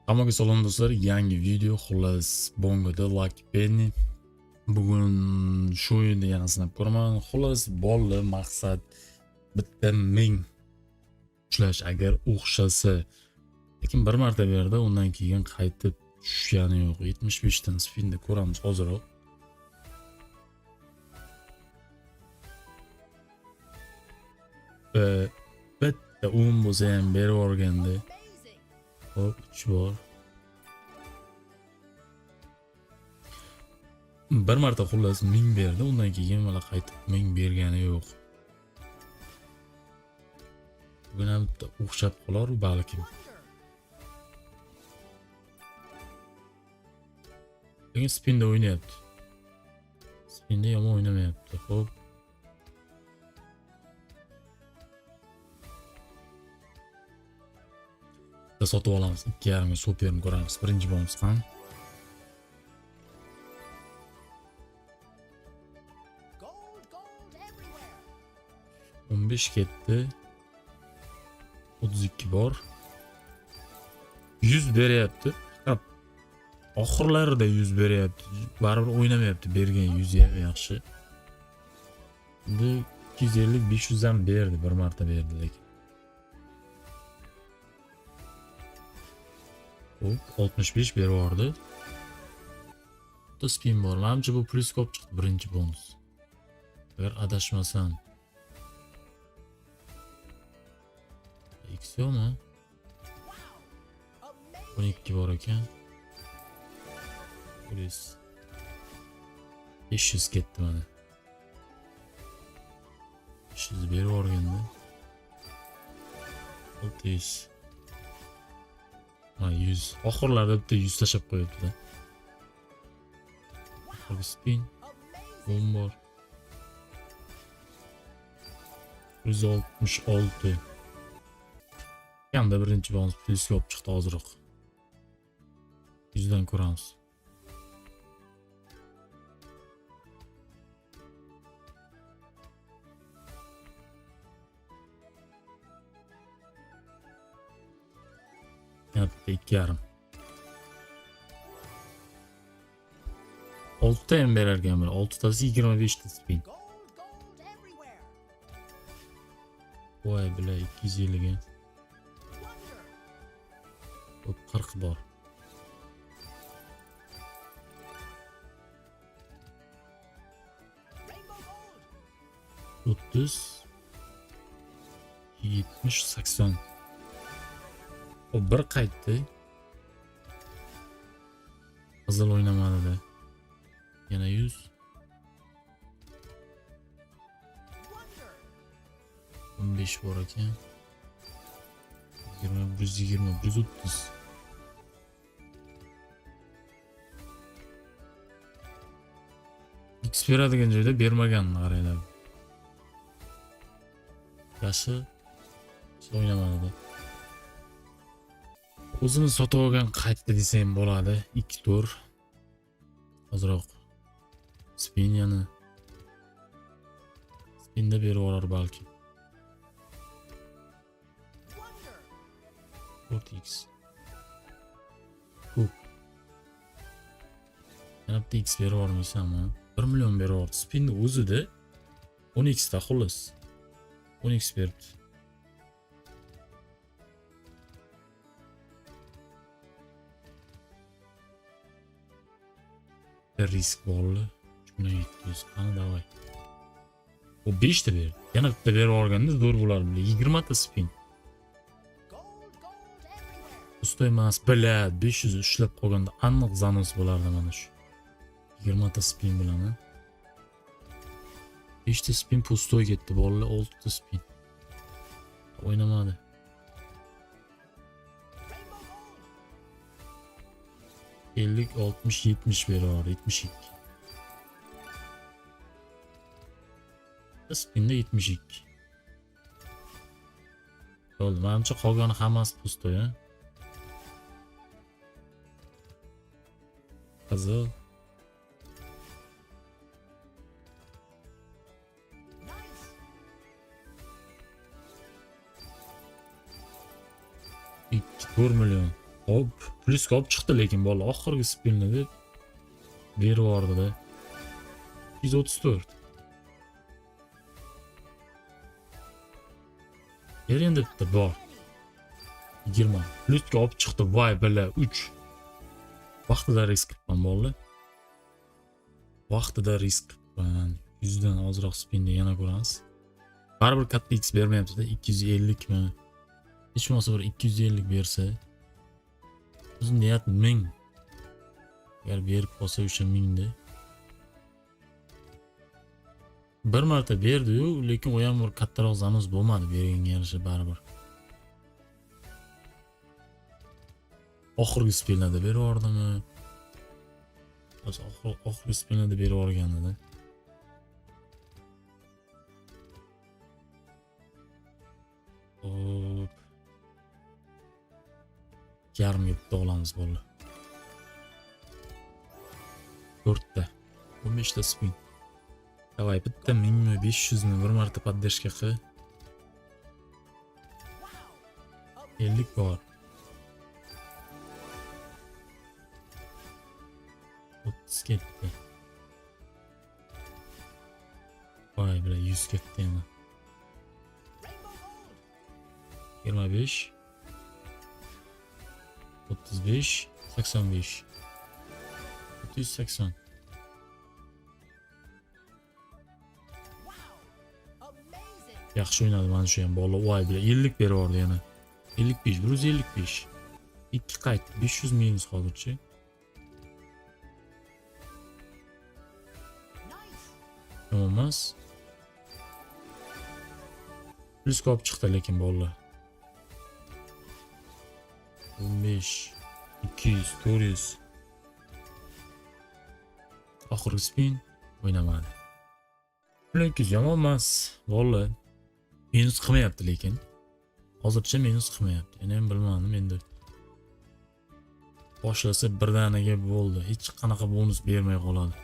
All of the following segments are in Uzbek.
Hammaga salom do'stlar, yangi video, xullas, Bongoda Lucky Penny. Bugun shu o'yinda yana sinab ko'raman. Xullas, bolli maqsad bitta 1000 ushlash agar o'xshasa. Lekin bir marta berdi, undan keyin qaytib tushgani yo'q. 75 dan spinda ko'ramiz hozirroq. Bitta 10 bo'lsa ham berib yuborganda. Hop, 3 bor. Bir marta xullas 1000 berdi, undan keyin mana qaytib 1000 bergani yo'q. Bugun ham bitta o'xshab qolar balkim. Lekin spinda o'ynayapti. Spinda yomon o'ynamayapti. Xo'p. Sotib olamiz. 2.5 ga superni ko'ramiz. Birinchi bonus ham. Gold 15 ketdi. 32 bor. 100 beryapti. Faqat oxirlarida 100 beryapti. Baribir o'ynamayapti. Bergan 100 ham yaxshi. Endi 250 500 ham berdi, bir marta berdi lekin. Hop, 65 berib yubordi. Bitta spin bor. Menimcha bu plyus ko'p chiqdi, birinchi bonus. Agar adashmasam. X yo'qmi? 12 bor ekan. Plyus 500 ketdi mana. 500 berib yuborganda. 600. Ha, 100. Oxirlarda bitta 100 tashab qo'yibdi. Oxirgi spin. 10 bor. 166. Hamda birinchi bonus plyus ko'p chiqdi hozirroq. 100 dan ko'ramiz. Yaptı 2.5. 6 ham berarkan buni. 6 tasi 25 ta spin. Voy bila 250 ga. Hop 40 bor. Otuz 70 80. O bir qaytdi. Qizil o'ynamadi. Yana 100. 15 bor ekan. 20 120 130. X beradigan joyda bermaganini qaranglar. Yaxshi o'ynamadi. O'zini sotib olgan qaytdi desam bo'ladi. 2 tur. Hozirroq spin yana. Spinda berib olar balki. 4x. Ko'p. Yana bitta x berib olmaysanmi? 1 million berib oldi. Spinni o'zida 10x ta xullas. 10x berdi. Risk borli. Shuna 700. Qani davay. O 5 ta berdi. Yana bitta berib olganda zo'r bo'lar bile. 20 ta spin. Ustoy emas, bilad. 500 ushlab qolganda aniq zanos bo'lardi mana shu. 20 ta spin bilan. 5 ta spin pustoy ketdi. Bolli 6 ta spin. O'ynamadi. 50 60 70 veriyor. 72. Spinda 72. Bo'ldi. Menimcha qolgani hammasi pusto ya. Qizil. $4 milyon. Hop, plyusga olib chiqdi lekin bola oxirgi spinni deb berib yubordi-da. 234. Yer endi bitta bor. 20. Plyusga olib chiqdi. Voy bila 3. Vaqtida risk qilibman bola. Vaqtida risk qilibman. 100 dan ozroq spinni yana ko'ramiz. Baribir katta X bermayapti-da. 250 mi? Hech bo'lmasa bir 250 bersa. O'zim niyat 1000. Agar berib qolsa o'sha 1000 da. Bir marta berdi-yu, lekin u ham bir kattaroq zanuz bo'lmadi berganga yarasha baribir. Oxirgi spinlarda berib yubordimi? Oxirgi spinlarda berib yuborgandi-da. Hop. Yarmiga bitta olamiz bo'ldi. 4 ta. 15 ta spin. Davay bitta 1000 mi 500 mi bir marta поддержка qil. 50 bor. 30 ketdi. Voy bila 100 ketdi yana. 25 35 85 480. Yaxshi o'ynadi mana shu ham bola. Voy bila 50 berib yubordi yana. 55 155. 2 qaytdi 500 minus hozircha. Emas. Plyusga olib chiqdi lekin bolalar. 15 200 400. Oxirgi spin o'ynamadi. Plyus yomon emas bolalar. Minus qilmayapti lekin. Hozircha minus qilmayapti. Yana ham bilmadim endi. Boshlasa birdaniga bo'ldi. Hech qanaqa bonus bermay qoladi.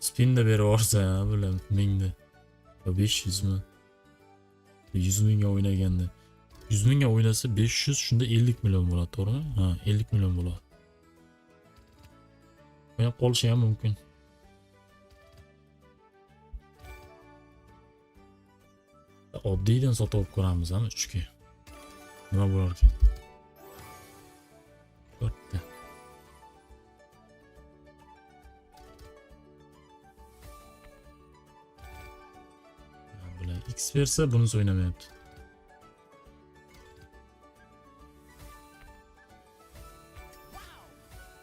Spinda berib yuborsa, bilan 1000 da. 500 mi? 100 mingga o'ynaganda. 100 mingga o'ynasa 500 shunda 50 million bo'ladi, to'g'rimi? Ha, 50 million bo'ladi. Qo'yib qolishi ham mumkin. Oddiydan sotib olib ko'ramiz ham 3 ga. Nima bo'lar ekan? 4 ta. Bular X versa bunisi o'ynamayapti.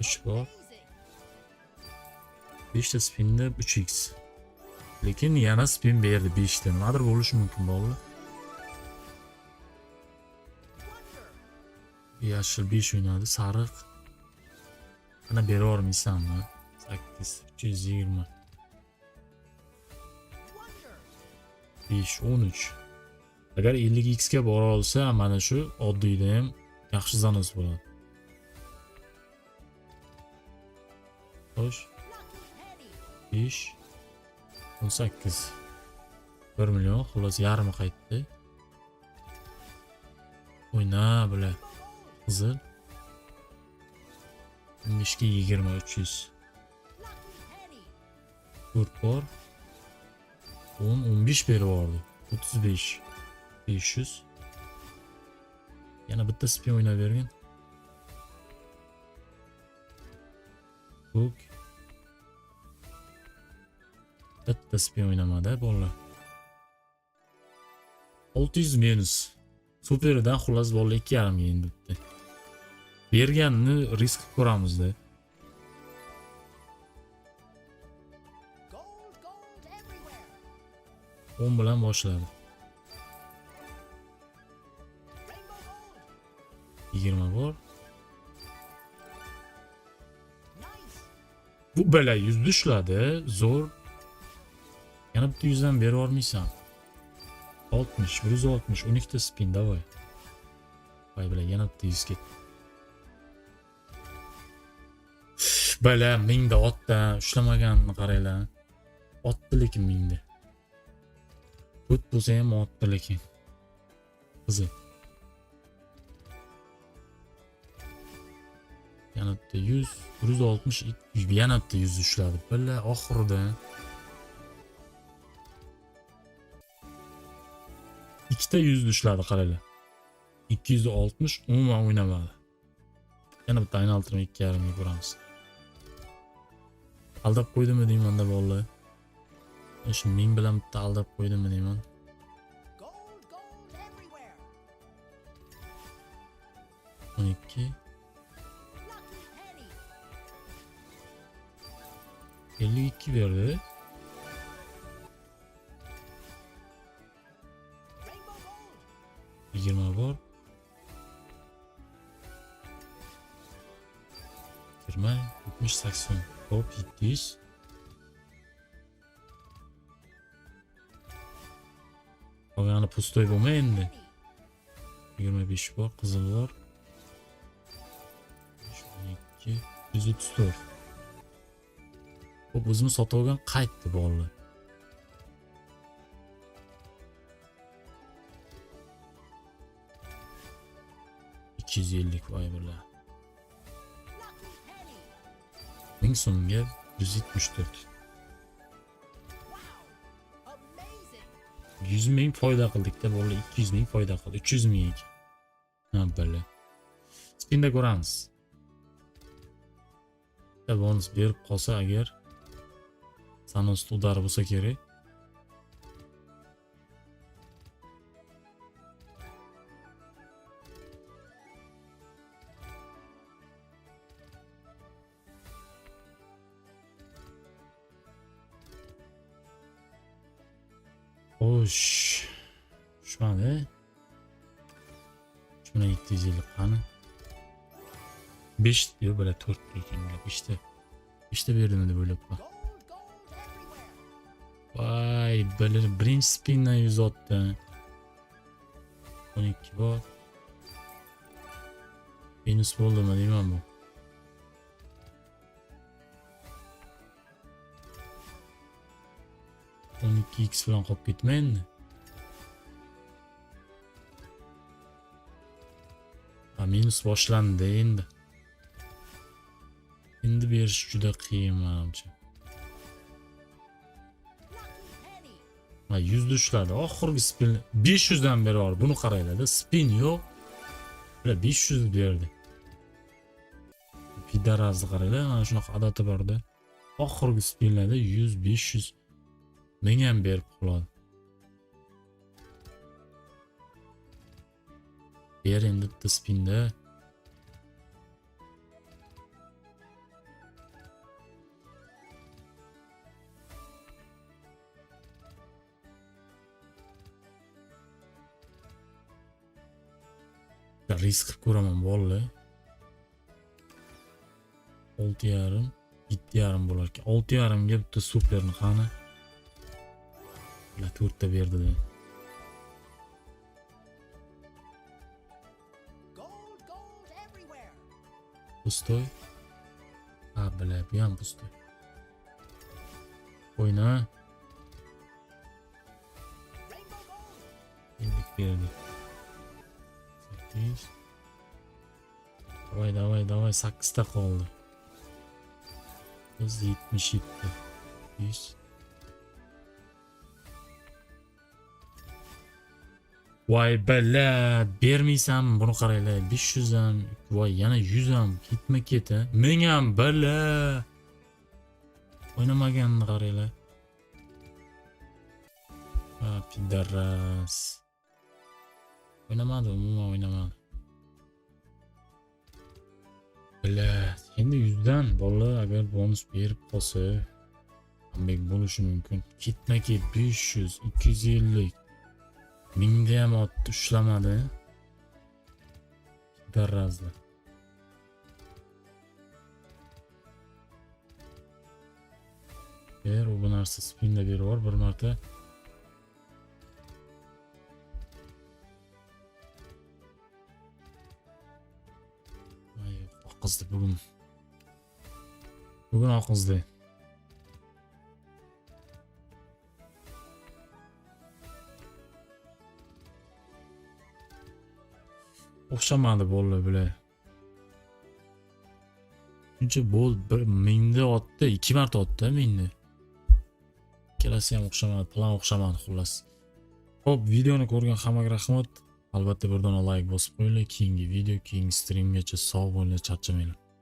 Uch bor. 5 ta spinda 3x. Lekin yana spin berdi 5 ta. Nimadir bo'lishi mumkin bolalar. Yashil 5 o'ynadi, sariq. Mana berib yormaysanmi? 8 320. 5 13. Agar 50x ga bora olsa, mana shu oddiyda ham yaxshi zanus bo'ladi. Xo'sh. 5 18. 1 million, xullas yarmi qaytdi. O'yna bilan. Qizil. 15 ga 20 300. 4 bor. 10 15 berib yubordi. 35 500. Yana bitta spin o'ynab bergan. Buk. Bitta spin o'ynamadi bolalar. 600 minus. Superdan xullas bolalar 2,5 ga endi bitta. Berganni risk ko'ramizda. On bilan boshladi. 20 bor. Bu bela 100 ushladi, zo'r. Yana bitta 100 dan berib yormaysan. 60, 160, 12 ta spin davay. Voy bela yana bitta 100 ketdi. Bela 1000 da otda ushlamaganini qaranglar. Otdi lekin 1000 da. 4 bo'lsa ham otdi lekin. Qizil. yana bitta 100, 160, yana bitta 100 ushladi. Billa oxirida. Ikkita 100 ushladi qaranglar. 260 umuman o'ynamadi. Yana bitta aylantirib 2.5 ga ko'ramiz. Aldab qo'ydimmi deymanda bolalar. Shu men bilan bitta aldab qo'ydimmi deyman. On ikki. 52 verdi. Yigirma bor. 20, 70, 80. Hop 700. Qolgani pustoy bo'lmay endi. 25 bor, qizil bor. 12, 134. Hop o'zimiz sotib olgan qaytdi bolalar. Vay birlar. 1000 so'mga 174. 100 ming foyda qildik-da bolalar, 200 ming foyda qildi. 300 ming. Ha birlar. Spinda ko'ramiz. Bonus berib qolsa agar sanos udar bo'lsa kerak. Xo'sh. Tushmadi. Shuna 750 qani. 5 diyor böyle 4 ekan gap. İşte berdim deb o'ylabman. Vay, birinchi spindan 100 otdi. 12 bor. Minus bo'ldimi deyman bu. X falan qolib ketmaydi. Minus boshlandi endi. Endi berish juda qiyin menimcha. 100 ushladi. Oxirgi spin 500 dan beri bor. Buni qaranglar-da, spin yo'q. 500 berdi. Pidarazni qaranglar, mana shunaqa adati bor-da. Oxirgi spinlarda 100, 500 ming ham berib qoladi. Ber endi bitta spinda. Risk qilib ko'raman bolalar. 6.5, 7.5 bo'lar ekan. 6.5 ga bitta superni qani. Ular 4 ta berdi-da. Pustoy. Ha, bilab, bu ham pustoy. O'yna. 50 berdi. Davay 8 ta qoldi. Biz 77. 100. Voy bala, bermaysan buni qaranglar. 500 ham, voy yana 100 ham ketma-ket. 1000 ham bala. O'ynamaganni qaranglar. Ha, pidaras. Oynamadi, umuman oynamadi. Bala, endi 100 dan bolalar agar bonus berib qolsa, qanday bo'lishi mumkin? Ketma-ket 500, 250. Mingda ham otdi, ushlamadi. Darrazda. Bu narsa spinda berib bor bir marta. Oqizdi bugun. Bugun oqizdi. O'xshamadi bolalar bular. shuncha bo'ldi, bir mingni otdi, 2 marta otdi mingni. Ikkalasi ham o'xshamadi, plan o'xshamadi xullas. Xo'p, videoni ko'rgan hammaga rahmat. Albatta bir dona like bosib qo'yinglar. Keyingi video, keyingi streamgacha sog' bo'linglar, charchamanglar.